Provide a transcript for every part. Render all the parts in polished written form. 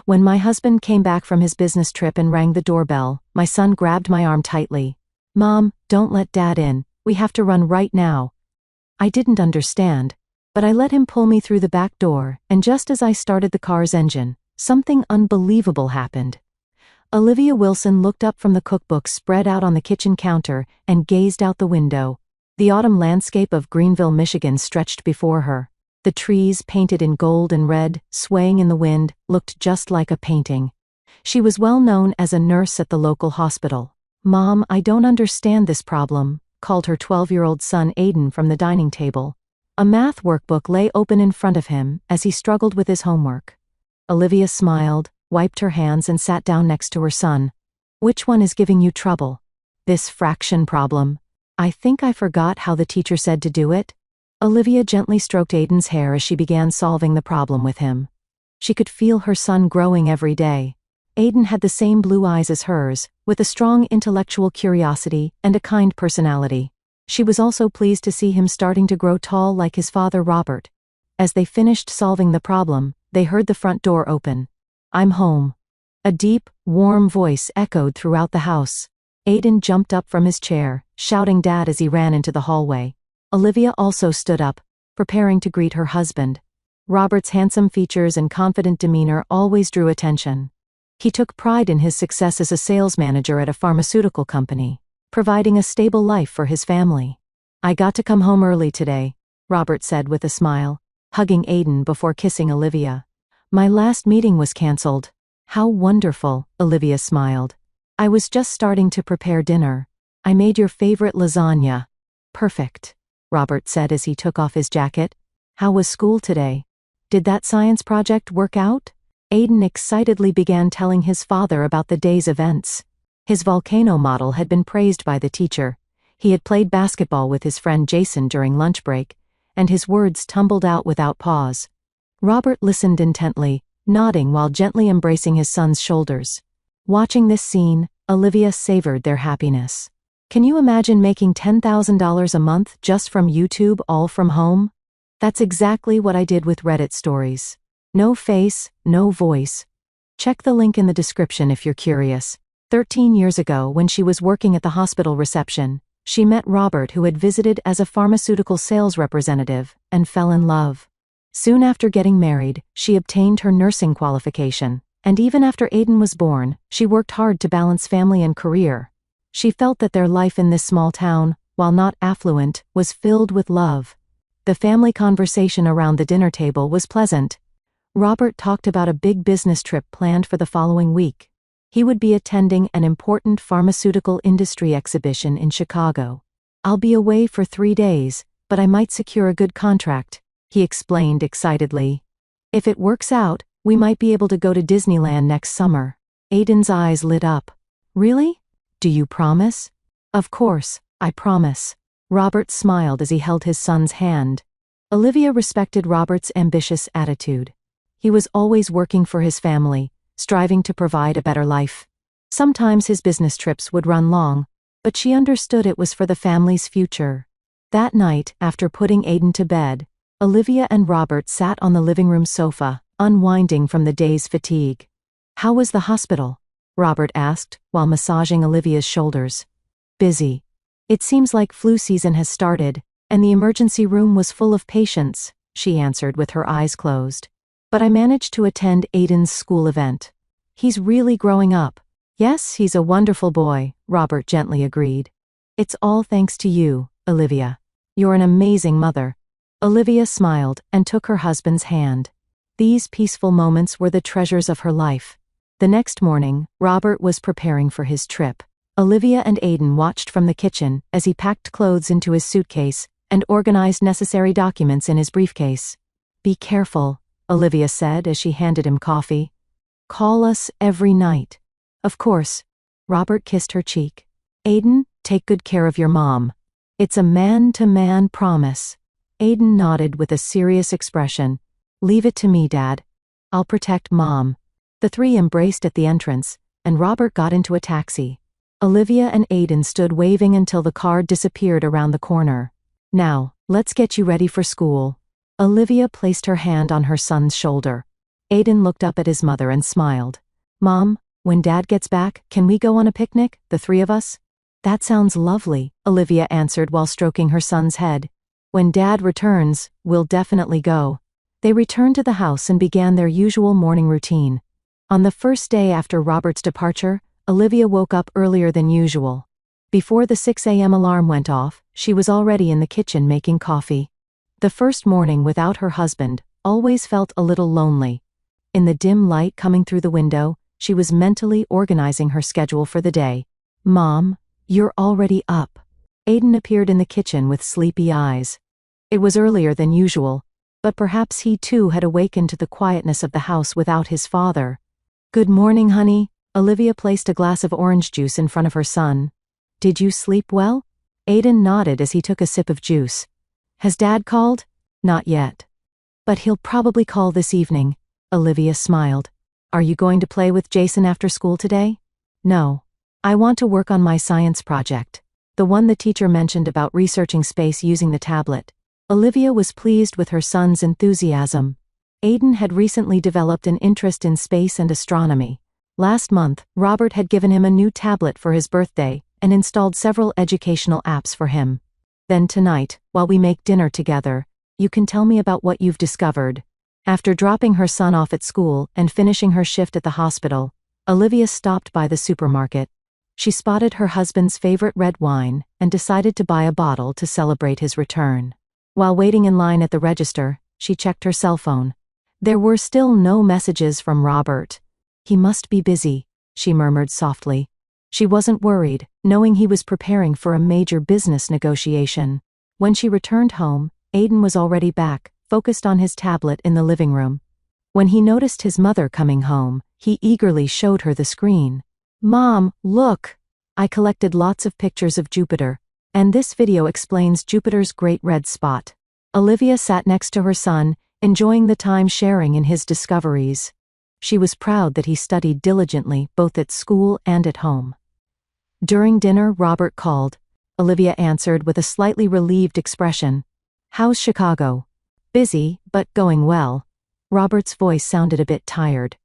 When my husband came back from his business trip and rang the doorbell, my son grabbed my arm tightly. "Mom, don't let Dad in. We have to run right now." I didn't understand, but I let him pull me through the back door, and just as I started the car's engine, something unbelievable happened. Olivia Wilson looked up from the cookbook spread out on the kitchen counter and gazed out the window. The autumn landscape of Greenville, Michigan stretched before her. The trees, painted in gold and red, swaying in the wind, looked just like a painting. She was well known as a nurse at the local hospital. "Mom, I don't understand this problem," called her 12-year-old son Aiden from the dining table. A math workbook lay open in front of him as he struggled with his homework. Olivia smiled, wiped her hands and sat down next to her son. "Which one is giving you trouble?" "This fraction problem. I think I forgot how the teacher said to do it." Olivia gently stroked Aiden's hair as she began solving the problem with him. She could feel her son growing every day. Aiden had the same blue eyes as hers, with a strong intellectual curiosity and a kind personality. She was also pleased to see him starting to grow tall like his father Robert. As they finished solving the problem, they heard the front door open. "I'm home." A deep, warm voice echoed throughout the house. Aiden jumped up from his chair, shouting Dad as he ran into the hallway. Olivia also stood up, preparing to greet her husband. Robert's handsome features and confident demeanor always drew attention. He took pride in his success as a sales manager at a pharmaceutical company, providing a stable life for his family. "I got to come home early today," Robert said with a smile, hugging Aiden before kissing Olivia. "My last meeting was canceled." "How wonderful," Olivia smiled. "I was just starting to prepare dinner. I made your favorite lasagna." "Perfect," Robert said as he took off his jacket. "How was school today? Did that science project work out?" Aiden excitedly began telling his father about the day's events. His volcano model had been praised by the teacher. He had played basketball with his friend Jason during lunch break, and his words tumbled out without pause. Robert listened intently, nodding while gently embracing his son's shoulders. Watching this scene, Olivia savored their happiness. Can you imagine making $10,000 a month just from YouTube, all from home? That's exactly what I did with Reddit stories. No face, no voice. Check the link in the description if you're curious. 13 years ago, when she was working at the hospital reception, she met Robert, who had visited as a pharmaceutical sales representative, and fell in love. Soon after getting married, she obtained her nursing qualification, and even after Aiden was born, she worked hard to balance family and career. She felt that their life in this small town, while not affluent, was filled with love. The family conversation around the dinner table was pleasant. Robert talked about a big business trip planned for the following week. He would be attending an important pharmaceutical industry exhibition in Chicago. "I'll be away for 3 days, but I might secure a good contract," he explained excitedly. "If it works out, we might be able to go to Disneyland next summer." Aiden's eyes lit up. "Really? Do you promise?" "Of course, I promise." Robert smiled as he held his son's hand. Olivia respected Robert's ambitious attitude. He was always working for his family, striving to provide a better life. Sometimes his business trips would run long, but she understood it was for the family's future. That night, after putting Aiden to bed, Olivia and Robert sat on the living room sofa, unwinding from the day's fatigue. "How was the hospital?" Robert asked, while massaging Olivia's shoulders. "Busy. It seems like flu season has started, and the emergency room was full of patients," she answered with her eyes closed. "But I managed to attend Aiden's school event. He's really growing up." "Yes, he's a wonderful boy," Robert gently agreed. "It's all thanks to you, Olivia. You're an amazing mother." Olivia smiled and took her husband's hand. These peaceful moments were the treasures of her life. The next morning, Robert was preparing for his trip. Olivia and Aiden watched from the kitchen as he packed clothes into his suitcase and organized necessary documents in his briefcase. "Be careful," Olivia said as she handed him coffee. "Call us every night." "Of course." Robert kissed her cheek. "Aiden, take good care of your mom. It's a man-to-man promise." Aiden nodded with a serious expression. "Leave it to me, Dad. I'll protect Mom." The three embraced at the entrance, and Robert got into a taxi. Olivia and Aiden stood waving until the car disappeared around the corner. "Now, let's get you ready for school." Olivia placed her hand on her son's shoulder. Aiden looked up at his mother and smiled. Mom, when Dad gets back, can we go on a picnic, the three of us? That sounds lovely, Olivia answered while stroking her son's head. When Dad returns, we'll definitely go. They returned to the house and began their usual morning routine. On the first day after Robert's departure, Olivia woke up earlier than usual. Before the 6 a.m. alarm went off, she was already in the kitchen making coffee. The first morning without her husband always felt a little lonely. In the dim light coming through the window, she was mentally organizing her schedule for the day. Mom, you're already up. Aiden appeared in the kitchen with sleepy eyes. It was earlier than usual, but perhaps he too had awakened to the quietness of the house without his father. Good morning, honey. Olivia placed a glass of orange juice in front of her son. Did you sleep well? Aiden nodded as he took a sip of juice. Has Dad called? Not yet. But he'll probably call this evening. Olivia smiled. Are you going to play with Jason after school today? No. I want to work on my science project. The one the teacher mentioned about researching space using the tablet. Olivia was pleased with her son's enthusiasm. Aiden had recently developed an interest in space and astronomy. Last month, Robert had given him a new tablet for his birthday and installed several educational apps for him. Then tonight, while we make dinner together, you can tell me about what you've discovered. After dropping her son off at school and finishing her shift at the hospital, Olivia stopped by the supermarket. She spotted her husband's favorite red wine and decided to buy a bottle to celebrate his return. While waiting in line at the register, she checked her cell phone. There were still no messages from Robert. He must be busy, she murmured softly. She wasn't worried, knowing he was preparing for a major business negotiation. When she returned home, Aiden was already back, focused on his tablet in the living room. When he noticed his mother coming home, he eagerly showed her the screen. Mom, look! I collected lots of pictures of Jupiter, and this video explains Jupiter's great red spot. Olivia sat next to her son, enjoying the time sharing in his discoveries. She was proud that he studied diligently both at school and at home. During dinner, Robert called. Olivia answered with a slightly relieved expression. How's Chicago? Busy, but going well. Robert's voice sounded a bit tired.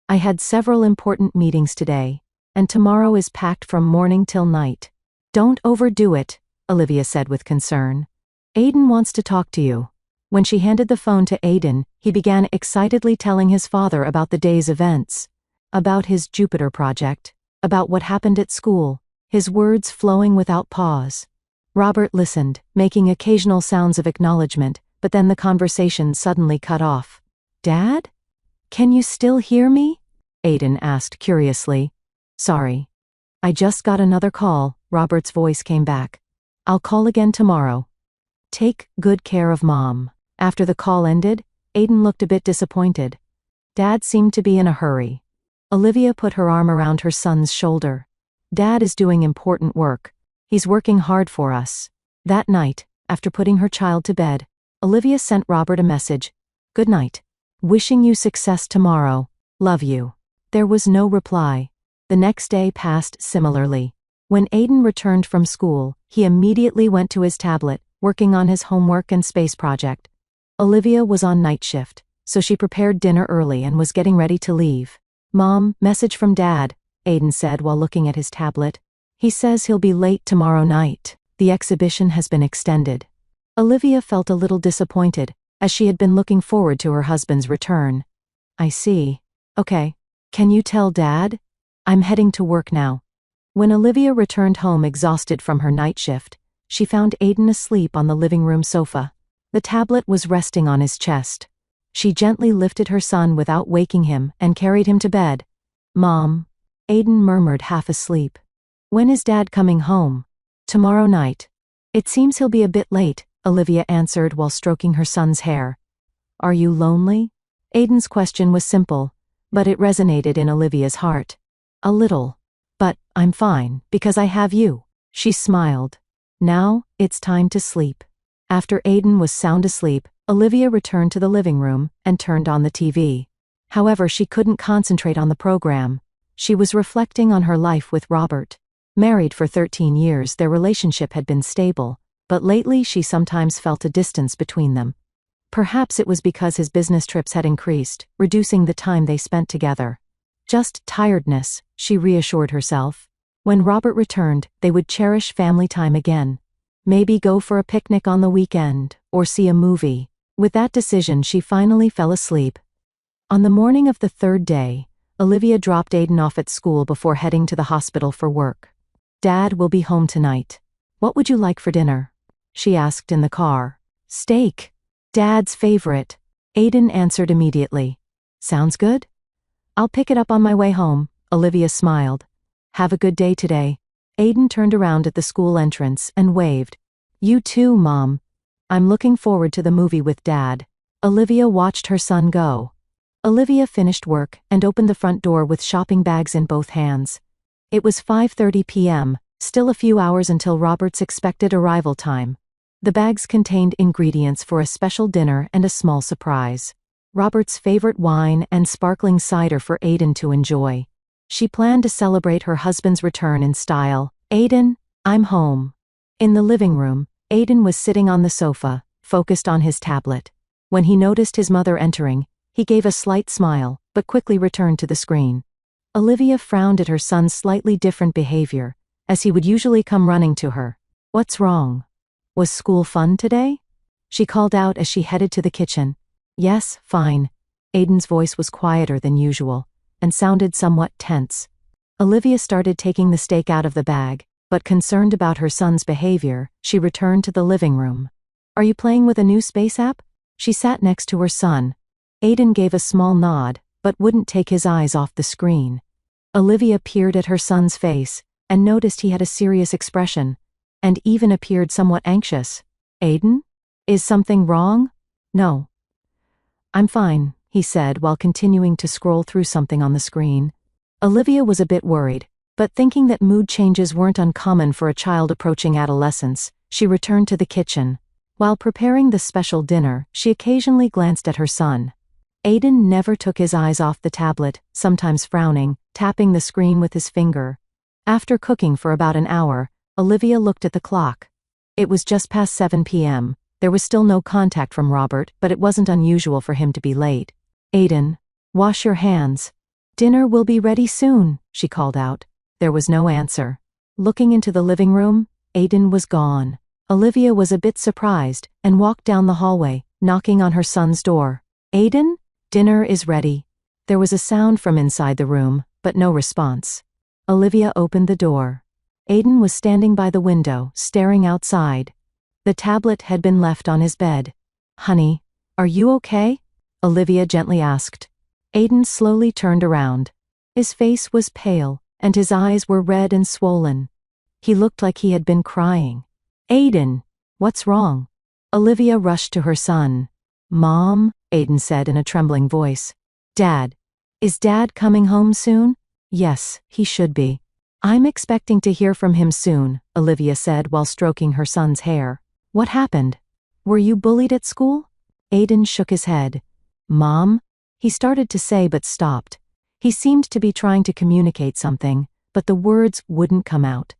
I had several important meetings today, and tomorrow is packed from morning till night. Don't overdo it, Olivia said with concern. Aiden wants to talk to you. When she handed the phone to Aiden, he began excitedly telling his father about the day's events, about his Jupiter project, about what happened at school, his words flowing without pause. Robert listened, making occasional sounds of acknowledgement, but then the conversation suddenly cut off. Dad? Can you still hear me? Aiden asked curiously. Sorry. I just got another call, Robert's voice came back. I'll call again tomorrow. Take good care of Mom. After the call ended, Aiden looked a bit disappointed. Dad seemed to be in a hurry. Olivia put her arm around her son's shoulder. Dad is doing important work. He's working hard for us. That night, after putting her child to bed, Olivia sent Robert a message. Good night. Wishing you success tomorrow. Love you. There was no reply. The next day passed similarly. When Aiden returned from school, he immediately went to his tablet, working on his homework and space project. Olivia was on night shift, so she prepared dinner early and was getting ready to leave. Mom, message from Dad, Aiden said while looking at his tablet. He says he'll be late tomorrow night. The exhibition has been extended. Olivia felt a little disappointed, as she had been looking forward to her husband's return. I see. Okay. Can you tell Dad? I'm heading to work now. When Olivia returned home exhausted from her night shift, she found Aiden asleep on the living room sofa. The tablet was resting on his chest. She gently lifted her son without waking him and carried him to bed. Mom. Aiden murmured half asleep. When is Dad coming home? Tomorrow night. It seems he'll be a bit late, Olivia answered while stroking her son's hair. Are you lonely? Aiden's question was simple, but it resonated in Olivia's heart. A little. But I'm fine, because I have you. She smiled. Now, it's time to sleep. After Aiden was sound asleep, Olivia returned to the living room and turned on the TV. However, she couldn't concentrate on the program. She was reflecting on her life with Robert. Married for 13 years, their relationship had been stable, but lately she sometimes felt a distance between them. Perhaps it was because his business trips had increased, reducing the time they spent together. Just tiredness, she reassured herself. When Robert returned, they would cherish family time again. Maybe go for a picnic on the weekend, or see a movie. With that decision, she finally fell asleep. On the morning of the third day, Olivia dropped Aiden off at school before heading to the hospital for work. "Dad will be home tonight. What would you like for dinner?" she asked in the car. "Steak. Dad's favorite." Aiden answered immediately. "Sounds good? I'll pick it up on my way home," Olivia smiled. "Have a good day today." Aiden turned around at the school entrance and waved. "You too, Mom. I'm looking forward to the movie with Dad." Olivia watched her son go. Olivia finished work and opened the front door with shopping bags in both hands. It was 5:30 p.m., still a few hours until Robert's expected arrival time. The bags contained ingredients for a special dinner and a small surprise. Robert's favorite wine and sparkling cider for Aiden to enjoy. She planned to celebrate her husband's return in style. "Aiden, I'm home." In the living room, Aiden was sitting on the sofa, focused on his tablet. When he noticed his mother entering, he gave a slight smile, but quickly returned to the screen. Olivia frowned at her son's slightly different behavior, as he would usually come running to her. "What's wrong? Was school fun today?" she called out as she headed to the kitchen. "Yes, fine." Aiden's voice was quieter than usual, and sounded somewhat tense. Olivia started taking the steak out of the bag, but concerned about her son's behavior, she returned to the living room. "Are you playing with a new space app?" She sat next to her son. Aiden gave a small nod, but wouldn't take his eyes off the screen. Olivia peered at her son's face, and noticed he had a serious expression, and even appeared somewhat anxious. "Aiden? Is something wrong?" "No. I'm fine," he said while continuing to scroll through something on the screen. Olivia was a bit worried, but thinking that mood changes weren't uncommon for a child approaching adolescence, she returned to the kitchen. While preparing the special dinner, she occasionally glanced at her son. Aiden never took his eyes off the tablet, sometimes frowning, tapping the screen with his finger. After cooking for about an hour, Olivia looked at the clock. It was just past 7 p.m. There was still no contact from Robert, but it wasn't unusual for him to be late. "Aiden, wash your hands. Dinner will be ready soon," she called out. There was no answer. Looking into the living room, Aiden was gone. Olivia was a bit surprised and walked down the hallway, knocking on her son's door. "Aiden, dinner is ready." There was a sound from inside the room, but no response. Olivia opened the door. Aiden was standing by the window, staring outside. The tablet had been left on his bed. "Honey, are you okay?" Olivia gently asked. Aiden slowly turned around. His face was pale, and his eyes were red and swollen. He looked like he had been crying. "Aiden, what's wrong?" Olivia rushed to her son. "Mom," Aiden said in a trembling voice. "Dad. Is Dad coming home soon?" "Yes, he should be." "I'm expecting to hear from him soon," Olivia said while stroking her son's hair. "What happened? Were you bullied at school?" Aiden shook his head. "Mom?" he started to say but stopped. He seemed to be trying to communicate something, but the words wouldn't come out.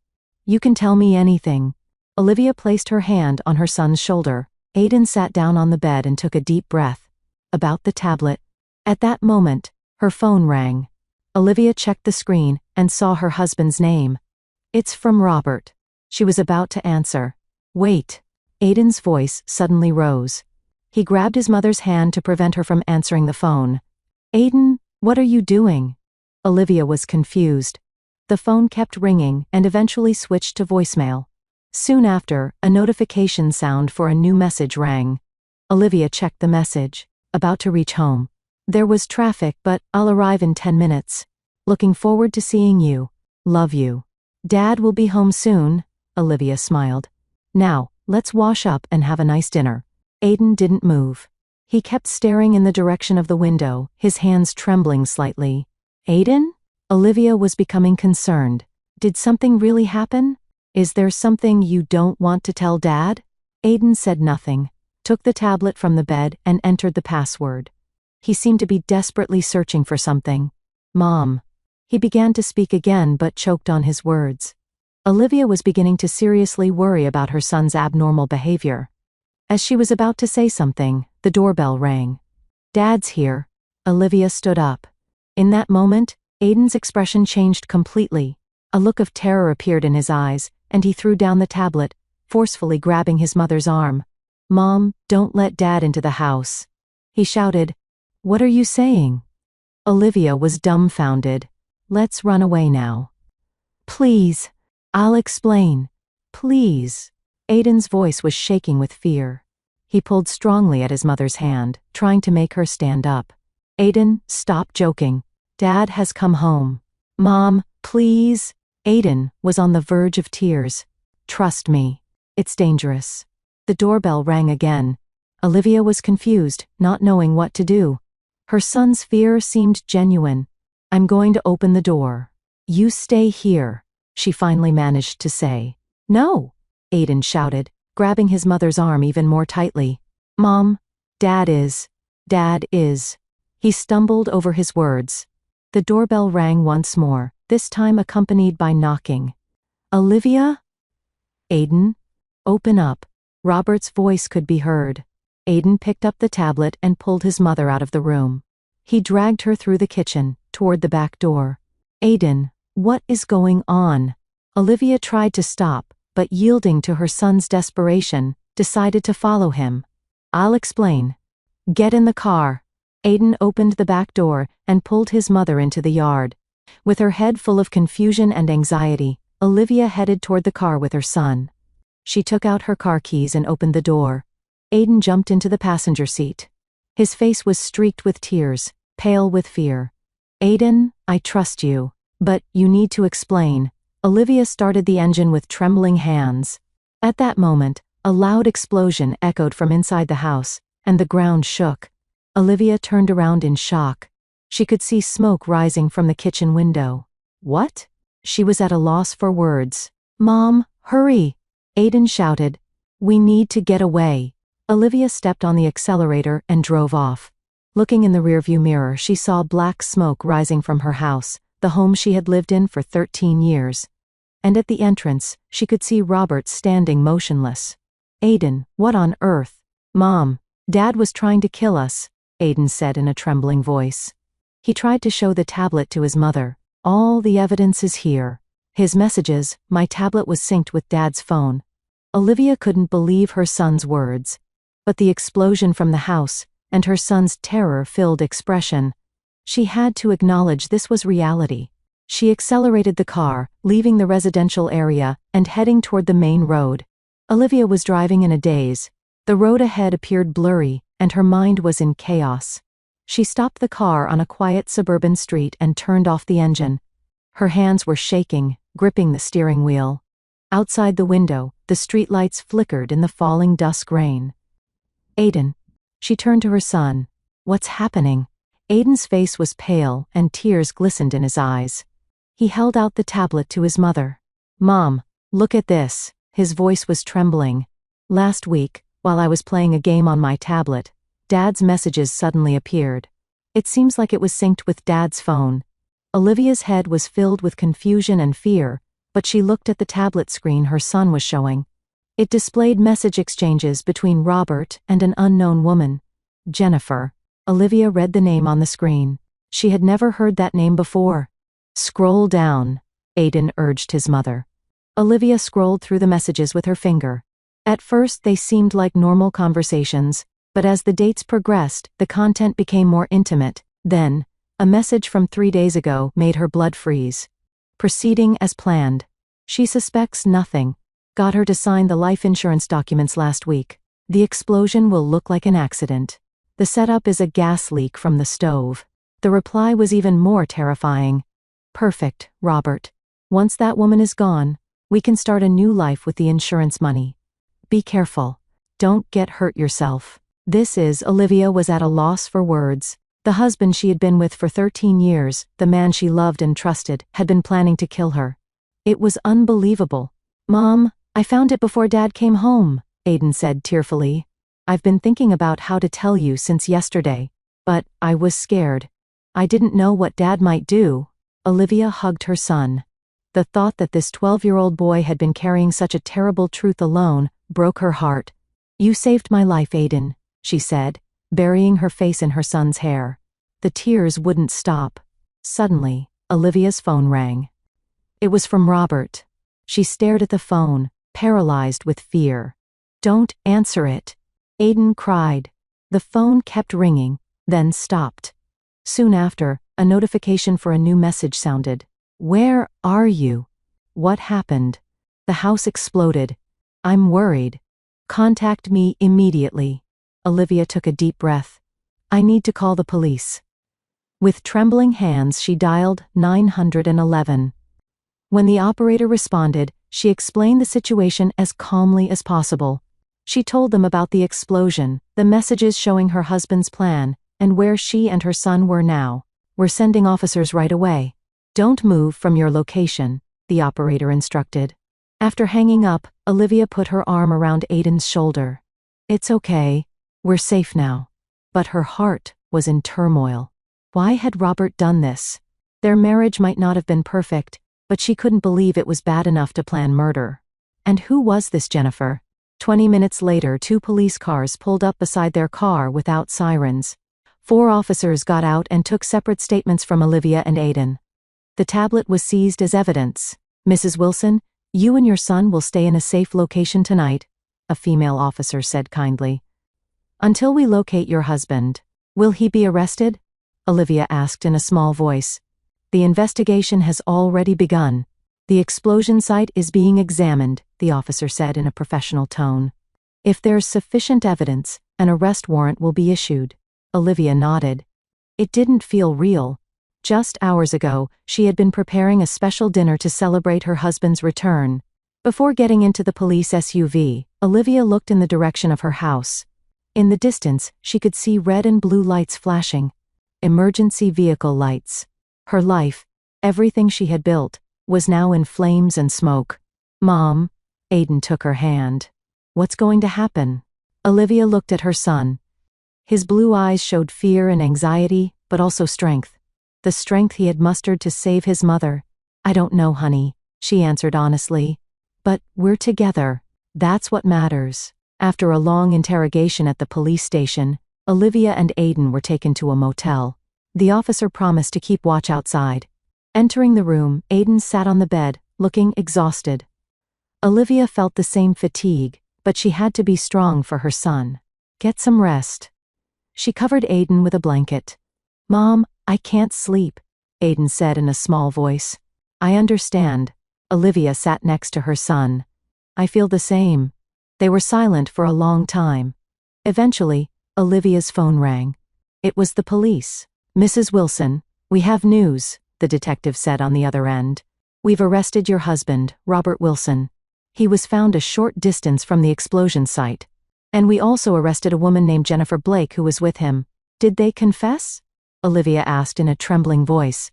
"You can tell me anything." Olivia placed her hand on her son's shoulder. Aiden sat down on the bed and took a deep breath. About the tablet. At that moment, her phone rang. Olivia checked the screen and saw her husband's name. "It's from Robert." She was about to answer. "Wait." Aiden's voice suddenly rose. He grabbed his mother's hand to prevent her from answering the phone. "Aiden, what are you doing?" Olivia was confused. The phone kept ringing and eventually switched to voicemail. Soon after, a notification sound for a new message rang. Olivia checked the message. "About to reach home. There was traffic, but I'll arrive in 10 minutes. Looking forward to seeing you. Love you. Dad will be home soon." Olivia smiled. "Now, let's wash up and have a nice dinner." Aiden didn't move. He kept staring in the direction of the window, his hands trembling slightly. "Aiden?" Olivia was becoming concerned. "Did something really happen? Is there something you don't want to tell Dad?" Aiden said nothing, took the tablet from the bed and entered the password. He seemed to be desperately searching for something. "Mom." He began to speak again but choked on his words. Olivia was beginning to seriously worry about her son's abnormal behavior. As she was about to say something, the doorbell rang. "Dad's here." Olivia stood up. In that moment, Aiden's expression changed completely. A look of terror appeared in his eyes, and he threw down the tablet, forcefully grabbing his mother's arm. "Mom, don't let Dad into the house," he shouted. "What are you saying?" Olivia was dumbfounded. "Let's run away now." "Please. I'll explain. Please." Aiden's voice was shaking with fear. He pulled strongly at his mother's hand, trying to make her stand up. "Aiden, stop joking. Dad has come home. Mom, please." Aiden was on the verge of tears. "Trust me. It's dangerous." The doorbell rang again. Olivia was confused, not knowing what to do. Her son's fear seemed genuine. "I'm going to open the door. You stay here," she finally managed to say. "No!" Aiden shouted, grabbing his mother's arm even more tightly. "Mom, Dad is." He stumbled over his words. The doorbell rang once more, this time accompanied by knocking. "Olivia?" "Aiden? Open up." Robert's voice could be heard. Aiden picked up the tablet and pulled his mother out of the room. He dragged her through the kitchen, toward the back door. "Aiden, what is going on?" Olivia tried to stop, but yielding to her son's desperation, decided to follow him. "I'll explain. Get in the car." Aiden opened the back door and pulled his mother into the yard. With her head full of confusion and anxiety, Olivia headed toward the car with her son. She took out her car keys and opened the door. Aiden jumped into the passenger seat. His face was streaked with tears, pale with fear. "Aiden, I trust you. But you need to explain." Olivia started the engine with trembling hands. At that moment, a loud explosion echoed from inside the house, and the ground shook. Olivia turned around in shock. She could see smoke rising from the kitchen window. "What?" She was at a loss for words. "Mom, hurry!" Aiden shouted. "We need to get away." Olivia stepped on the accelerator and drove off. Looking in the rearview mirror, she saw black smoke rising from her house, the home she had lived in for 13 years. And at the entrance, she could see Robert standing motionless. "Aiden, what on earth?" "Mom, Dad was trying to kill us," Aiden said in a trembling voice. He tried to show the tablet to his mother. "All the evidence is here. His messages, my tablet was synced with Dad's phone." Olivia couldn't believe her son's words. But the explosion from the house, and her son's terror-filled expression, she had to acknowledge this was reality. She accelerated the car, leaving the residential area, and heading toward the main road. Olivia was driving in a daze. The road ahead appeared blurry, and her mind was in chaos. She stopped the car on a quiet suburban street and turned off the engine. Her hands were shaking, gripping the steering wheel. Outside the window, the streetlights flickered in the falling dusk rain. "Aiden." She turned to her son. "What's happening?" Aiden's face was pale, and tears glistened in his eyes. He held out the tablet to his mother. "Mom, look at this." His voice was trembling. "Last week, while I was playing a game on my tablet, Dad's messages suddenly appeared. It seems like it was synced with Dad's phone." Olivia's head was filled with confusion and fear, but she looked at the tablet screen her son was showing. It displayed message exchanges between Robert and an unknown woman. Jennifer. Olivia read the name on the screen. She had never heard that name before. "Scroll down," Aiden urged his mother. Olivia scrolled through the messages with her finger. At first they seemed like normal conversations, but as the dates progressed, the content became more intimate. Then, a message from 3 days ago made her blood freeze. "Proceeding as planned. She suspects nothing. Got her to sign the life insurance documents last week. The explosion will look like an accident. The setup is a gas leak from the stove." The reply was even more terrifying. "Perfect, Robert. Once that woman is gone, we can start a new life with the insurance money. Be careful. Don't get hurt yourself." Olivia was at a loss for words. The husband she had been with for 13 years, the man she loved and trusted, had been planning to kill her. It was unbelievable. "Mom, I found it before Dad came home," Aiden said tearfully. "I've been thinking about how to tell you since yesterday, but I was scared. I didn't know what Dad might do." Olivia hugged her son. The thought that this 12-year-old boy had been carrying such a terrible truth alone broke her heart. "You saved my life, Aiden," she said, burying her face in her son's hair. The tears wouldn't stop. Suddenly, Olivia's phone rang. It was from Robert. She stared at the phone, paralyzed with fear. "Don't answer it," Aiden cried. The phone kept ringing, then stopped. Soon after, a notification for a new message sounded. "Where are you? What happened? The house exploded. I'm worried. Contact me immediately." Olivia took a deep breath. "I need to call the police." With trembling hands, she dialed 911. When the operator responded, she explained the situation as calmly as possible. She told them about the explosion, the messages showing her husband's plan, and where she and her son were now. "We're sending officers right away. Don't move from your location," the operator instructed. After hanging up, Olivia put her arm around Aiden's shoulder. "It's okay. We're safe now." But her heart was in turmoil. Why had Robert done this? Their marriage might not have been perfect, but she couldn't believe it was bad enough to plan murder. And who was this Jennifer? 20 minutes later, 2 police cars pulled up beside their car without sirens. 4 officers got out and took separate statements from Olivia and Aiden. The tablet was seized as evidence. "Mrs. Wilson, you and your son will stay in a safe location tonight," a female officer said kindly. "Until we locate your husband." "Will he be arrested?" Olivia asked in a small voice. "The investigation has already begun. The explosion site is being examined," the officer said in a professional tone. "If there's sufficient evidence, an arrest warrant will be issued." Olivia nodded. It didn't feel real. Just hours ago, she had been preparing a special dinner to celebrate her husband's return. Before getting into the police SUV, Olivia looked in the direction of her house. In the distance, she could see red and blue lights flashing. Emergency vehicle lights. Her life, everything she had built, was now in flames and smoke. "Mom," Aiden took her hand. "What's going to happen?" Olivia looked at her son. His blue eyes showed fear and anxiety, but also strength. The strength he had mustered to save his mother. "I don't know, honey," she answered honestly. "But we're together. That's what matters." After a long interrogation at the police station, Olivia and Aiden were taken to a motel. The officer promised to keep watch outside. Entering the room, Aiden sat on the bed, looking exhausted. Olivia felt the same fatigue, but she had to be strong for her son. "Get some rest." She covered Aiden with a blanket. "Mom, I can't sleep," Aiden said in a small voice. "I understand." Olivia sat next to her son. "I feel the same." They were silent for a long time. Eventually, Olivia's phone rang. It was the police. "Mrs. Wilson, we have news," the detective said on the other end. "We've arrested your husband, Robert Wilson. He was found a short distance from the explosion site. And we also arrested a woman named Jennifer Blake who was with him." "Did they confess?" Olivia asked in a trembling voice.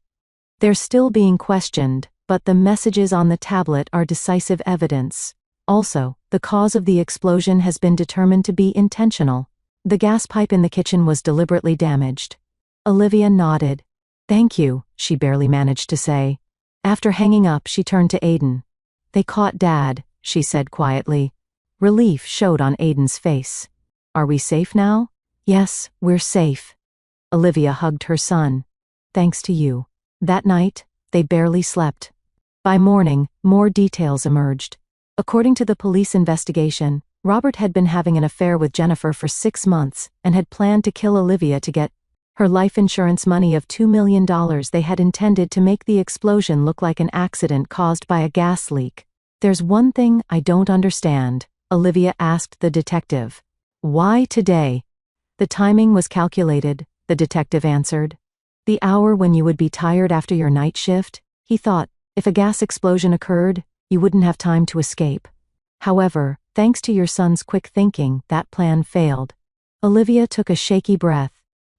"They're still being questioned, but the messages on the tablet are decisive evidence. Also, the cause of the explosion has been determined to be intentional. The gas pipe in the kitchen was deliberately damaged." Olivia nodded. "Thank you," she barely managed to say. After hanging up, she turned to Aiden. "They caught Dad," she said quietly. Relief showed on Aiden's face. "Are we safe now?" "Yes, we're safe." Olivia hugged her son. "Thanks to you." That night, they barely slept. By morning, more details emerged. According to the police investigation, Robert had been having an affair with Jennifer for 6 months and had planned to kill Olivia to get her life insurance money of $2 million. They had intended to make the explosion look like an accident caused by a gas leak. "There's one thing I don't understand," Olivia asked the detective. "Why today?" "The timing was calculated," the detective answered. "The hour when you would be tired after your night shift," he thought. "If a gas explosion occurred, you wouldn't have time to escape. However, thanks to your son's quick thinking, that plan failed." Olivia took a shaky breath.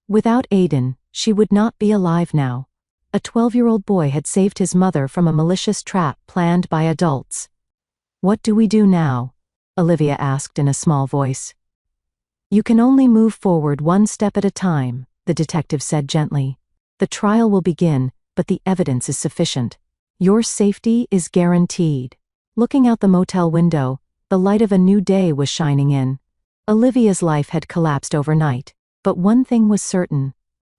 Without Aiden, she would not be alive now. A 12-year-old boy had saved his mother from a malicious trap planned by adults. "What do we do now?" Olivia asked in a small voice. "You can only move forward one step at a time," the detective said gently. "The trial will begin, but the evidence is sufficient. Your safety is guaranteed." Looking out the motel window, the light of a new day was shining in. Olivia's life had collapsed overnight, but one thing was certain.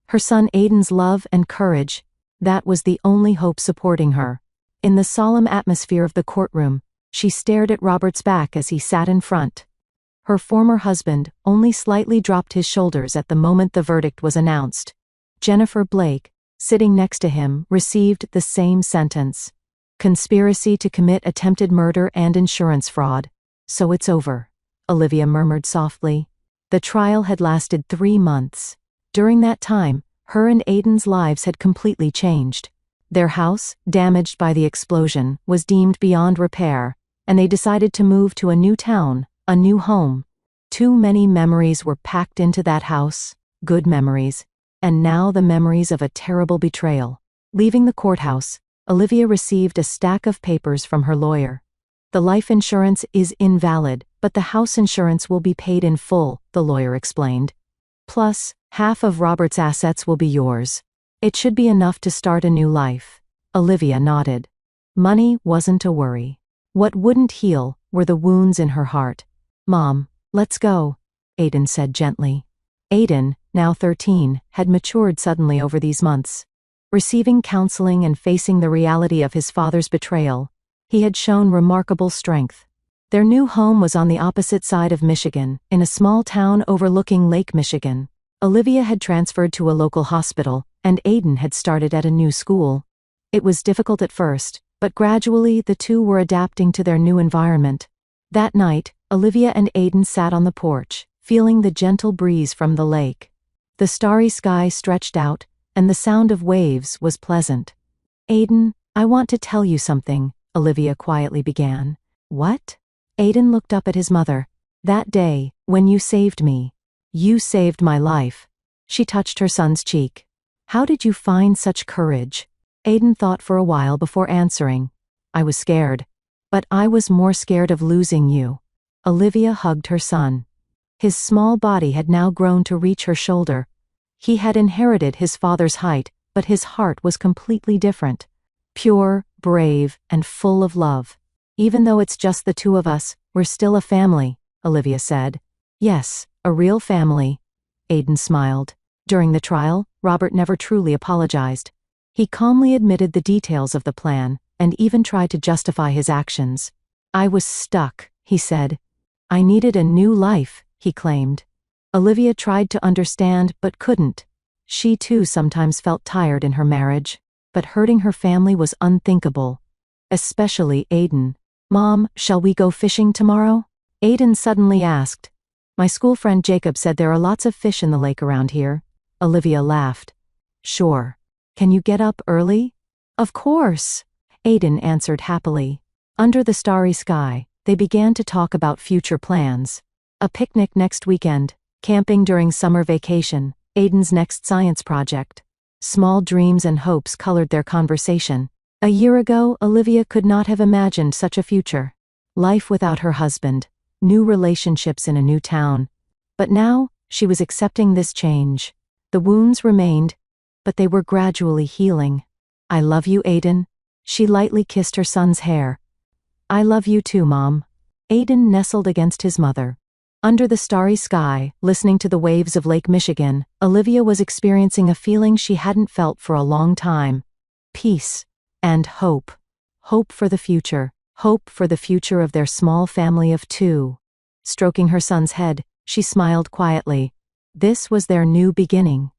Her son Aiden's love and courage, that was the only hope supporting her. In the solemn atmosphere of the courtroom, she stared at Robert's back as he sat in front. Her former husband only slightly dropped his shoulders at the moment the verdict was announced. Jennifer Blake, sitting next to him, received the same sentence. Conspiracy to commit attempted murder and insurance fraud. So it's over, Olivia murmured softly. The trial had lasted 3 months. During that time, her and Aiden's lives had completely changed. Their house, damaged by the explosion, was deemed beyond repair, and they decided to move to a new town, a new home. Too many memories were packed into that house, good memories, and now the memories of a terrible betrayal. Leaving the courthouse, Olivia received a stack of papers from her lawyer. The life insurance is invalid, but the house insurance will be paid in full, the lawyer explained. Plus, half of Robert's assets will be yours. It should be enough to start a new life. Olivia nodded. Money wasn't a worry. What wouldn't heal were the wounds in her heart. Mom, let's go, Aiden said gently. Aiden, now 13, had matured suddenly over these months. Receiving counseling and facing the reality of his father's betrayal, he had shown remarkable strength. Their new home was on the opposite side of Michigan, in a small town overlooking Lake Michigan. Olivia had transferred to a local hospital, and Aiden had started at a new school. It was difficult at first, but gradually the two were adapting to their new environment. That night, Olivia and Aiden sat on the porch, feeling the gentle breeze from the lake. The starry sky stretched out, and the sound of waves was pleasant. Aiden, I want to tell you something, Olivia quietly began. What? Aiden looked up at his mother. That day, when you saved me. You saved my life. She touched her son's cheek. How did you find such courage? Aiden thought for a while before answering. I was scared. But I was more scared of losing you. Olivia hugged her son. His small body had now grown to reach her shoulder. He had inherited his father's height, but his heart was completely different. Pure, brave, and full of love. Even though it's just the two of us, we're still a family, Olivia said. Yes, a real family. Aiden smiled. During the trial, Robert never truly apologized. He calmly admitted the details of the plan, and even tried to justify his actions. I was stuck, he said. I needed a new life, he claimed. Olivia tried to understand but couldn't. She too sometimes felt tired in her marriage, but hurting her family was unthinkable. Especially Aiden. Mom, shall we go fishing tomorrow? Aiden suddenly asked. My school friend Jacob said there are lots of fish in the lake around here. Olivia laughed. Sure. Can you get up early? Of course, Aiden answered happily. Under the starry sky, they began to talk about future plans. A picnic next weekend, camping during summer vacation, Aiden's next science project. Small dreams and hopes colored their conversation. A year ago, Olivia could not have imagined such a future. Life without her husband, new relationships in a new town. But now, she was accepting this change. The wounds remained, but they were gradually healing. I love you, Aiden. She lightly kissed her son's hair. I love you too, Mom. Aiden nestled against his mother. Under the starry sky, listening to the waves of Lake Michigan, Olivia was experiencing a feeling she hadn't felt for a long time. Peace. And hope. Hope for the future. Hope for the future of their small family of 2. Stroking her son's head, she smiled quietly. This was their new beginning.